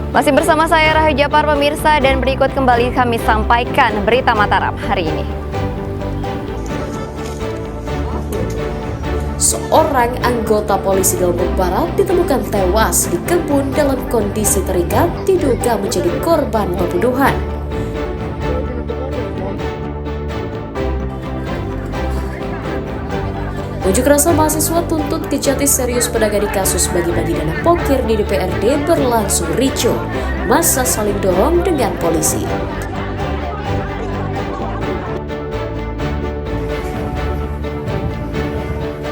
Masih bersama saya Rahayu Japar pemirsa, dan berikut kembali kami sampaikan berita Mataram hari ini. Seorang anggota polisi di Lombok Barat ditemukan tewas di kebun dalam kondisi terikat, diduga menjadi korban pembunuhan. Unjuk rasa mahasiswa tuntut Kejati serius penangani kasus bagi-bagi dana pokir di DPRD berlangsung ricuh. Massa saling dorong dengan polisi.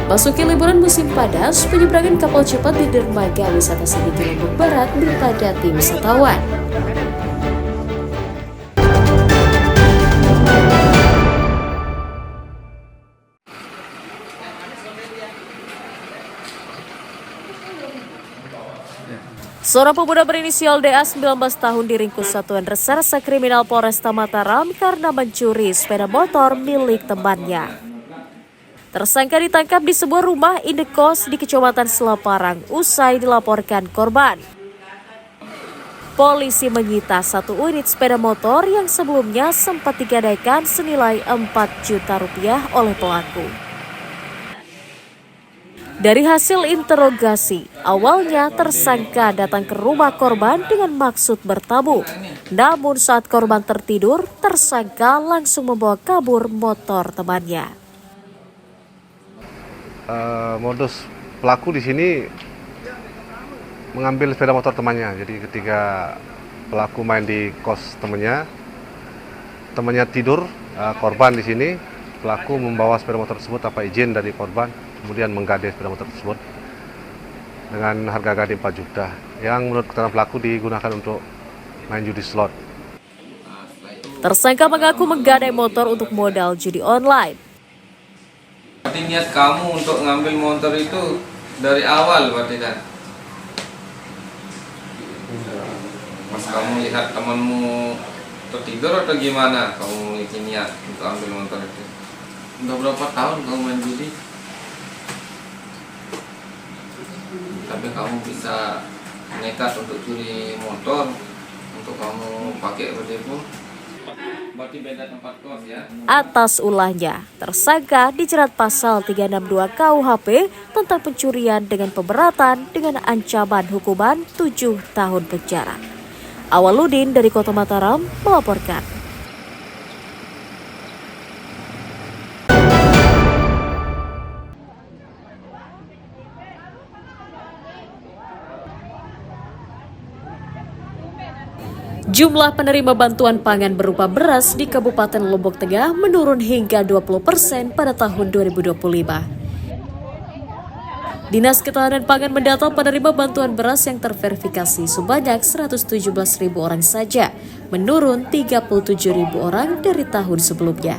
Masuki liburan musim panas, penyeberangan kapal cepat di dermaga wisata Sidiki Lombok Barat dipadati wisatawan. Seorang pemuda berinisial DA 19 tahun diringkus Satuan Reserse Kriminal Polresta Mataram karena mencuri sepeda motor milik temannya. Tersangka ditangkap di sebuah rumah indekos di Kecamatan Selaparang usai dilaporkan korban. Polisi menyita 1 unit sepeda motor yang sebelumnya sempat digadaikan senilai 4 juta rupiah oleh pelaku. Dari hasil interogasi, awalnya tersangka datang ke rumah korban dengan maksud bertamu. Namun saat korban tertidur, tersangka langsung membawa kabur motor temannya. Modus pelaku di sini mengambil sepeda motor temannya. Jadi ketika pelaku main di kos temannya tidur, korban di sini, pelaku membawa sepeda motor tersebut tanpa izin dari korban, kemudian menggadai sepeda motor tersebut dengan harga gadai 4 juta yang menurut keterangan pelaku digunakan untuk main judi slot. Tersangka mengaku menggadai motor untuk modal judi online. Berarti niat kamu untuk ngambil motor itu dari awal berarti kan? Pas kamu lihat temanmu tertidur atau gimana kamu memiliki niat untuk ambil motor itu? Udah berapa tahun kamu main judi? Tapi kamu bisa nekat untuk curi motor untuk kamu pakai berdebu. Berarti beda tempat kos ya. Atas ulahnya, tersangka dijerat pasal 362 KUHP tentang pencurian dengan pemberatan dengan ancaman hukuman 7 tahun penjara. Awaludin dari Kota Mataram melaporkan. Jumlah penerima bantuan pangan berupa beras di Kabupaten Lombok Tengah menurun hingga 20% pada tahun 2025. Dinas Ketahanan Pangan mendata penerima bantuan beras yang terverifikasi sebanyak 117.000 orang saja, menurun 37.000 orang dari tahun sebelumnya.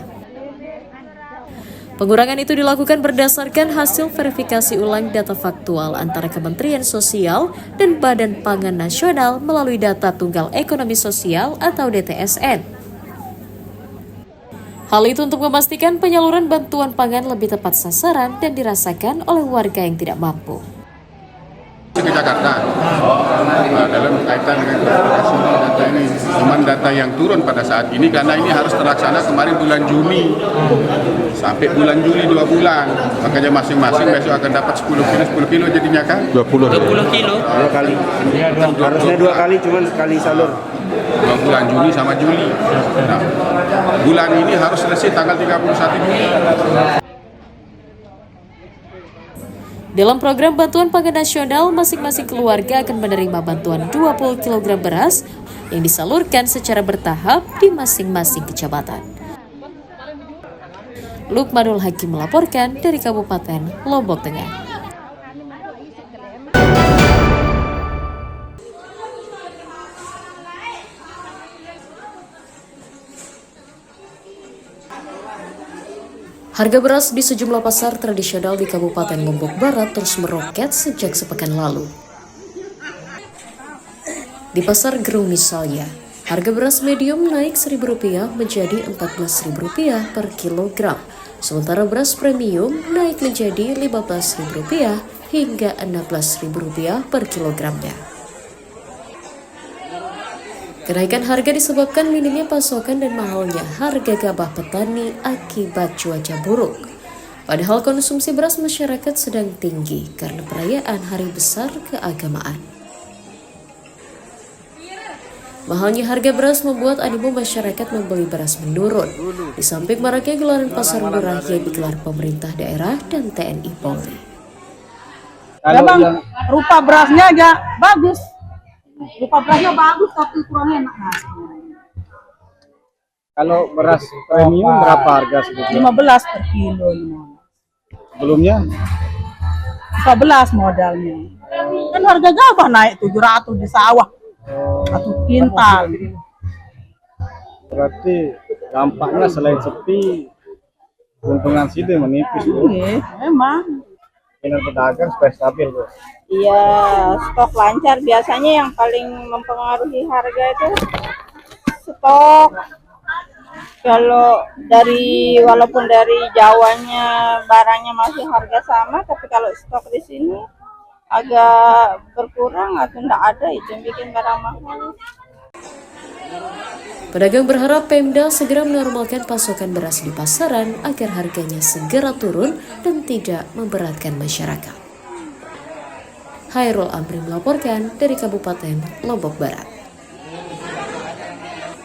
Pengurangan itu dilakukan berdasarkan hasil verifikasi ulang data faktual antara Kementerian Sosial dan Badan Pangan Nasional melalui data Tunggal Ekonomi Sosial atau DTSN. Hal itu untuk memastikan penyaluran bantuan pangan lebih tepat sasaran dan dirasakan oleh warga yang tidak mampu. Ke Jakarta dalam kaitan dengan klarifikasi data ini, cuman data yang turun pada saat ini karena ini harus terlaksana kemarin bulan Juni sampai bulan Juli 2 bulan, makanya masing-masing besok akan dapat 10 kilo jadinya kan 20 kilo 2 kali harusnya 2 kali, cuman sekali salur bulan Juni sama Juli. Nah, bulan ini harus selesai tanggal 31 Juli. Dalam program bantuan pangan nasional, masing-masing keluarga akan menerima bantuan 20 kg beras yang disalurkan secara bertahap di masing-masing kecamatan. Lukmanul Hakim melaporkan dari Kabupaten Lombok Tengah. Harga beras di sejumlah pasar tradisional di Kabupaten Lombok Barat terus meroket sejak sepekan lalu. Di Pasar Gerung misalnya, harga beras medium naik Rp1.000 menjadi Rp14.000 per kilogram, sementara beras premium naik menjadi Rp15.000 hingga Rp16.000 per kilogramnya. Kenaikan harga disebabkan minimnya pasokan dan mahalnya harga gabah petani akibat cuaca buruk. Padahal konsumsi beras masyarakat sedang tinggi karena perayaan hari besar keagamaan. Mahalnya harga beras membuat animo masyarakat membeli beras menurun. Di samping maraknya gelaran pasar murah yang digelar pemerintah daerah dan TNI Polri. Memang rupa berasnya aja bagus. Rupa berasnya bagus tapi kurang enak nasinya. Kalau beras premium berapa harga sebetulnya? 15 per kilo. Sebelumnya 14 modalnya. Kan harga gabah naik 700 di sawah. Satu kintal. berarti dampaknya selain sepi, keuntungan situ menipis. Iya, memang. Dengan pedagang supaya stabil, Bu. Iya, stok lancar. Biasanya yang paling mempengaruhi harga itu stok. Kalau walaupun dari Jawanya barangnya masih harga sama, tapi kalau stok di sini agak berkurang atau enggak ada, itu yang bikin barang mahal. Pedagang berharap Pemda segera menormalkan pasokan beras di pasaran agar harganya segera turun dan tidak memberatkan masyarakat. Hairul Amri melaporkan dari Kabupaten Lombok Barat.